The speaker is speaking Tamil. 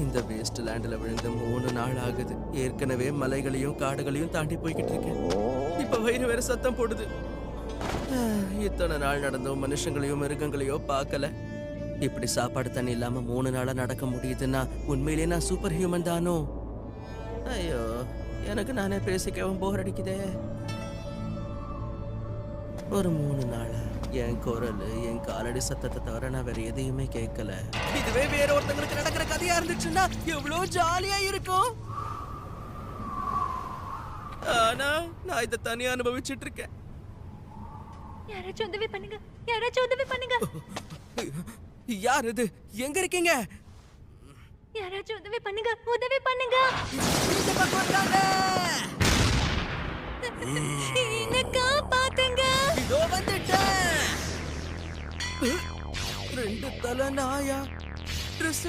இந்த வேஸ்ட் லேண்ட்ல விழுந்து 3 நாள் ஆகுது. ஏற்கனவே மலைகளையும் காடுகளையும் தாண்டி போய்கிட்டு இருக்கேன். இப்ப வயிறு வேற சத்தம் போடுது. இத்தனை நாள் நடந்தும் மனுஷங்களையும் மிருகங்களையோ பார்க்கல. இப்படி சாப்பாடு தண்ணி இல்லாம 3 நாளா நடக்க முடியுதுன்னா உண்மையிலேயே நான் சூப்பர் ஹியூமன் தானோ? ஐயோ, எனக்கு நானே பேசிக்கவும் போர் அடிக்குதே. ஒரு 3 நாளா என் குரல், என் காலடி சத்தத்தை தவிர நான் வேற எதையுமே கேட்கல. இதுவே வேற ஒருத்தங்களுக்கு நடக்கிற கதையா இருந்துச்சுன்னா எவ்வளவு ஜாலியா இருக்கும். ஆனா நான் இதை தனியா அனுபவிச்சுட்டு இருக்கேன். யாராச்சும் உதவி பண்ணுங்க, யாராச்சும் உதவி பண்ணுங்க. யார் இது? எங்க இருக்கீங்க? யாராச்சும் உதவி பண்ணுங்க, உதவி பண்ணுங்க. இந்த பக்கம் வந்தாங்க. என்ன காப்பாத்துங்க. இதோ வந்துட்டேன். 2 தலை நாயா. Dress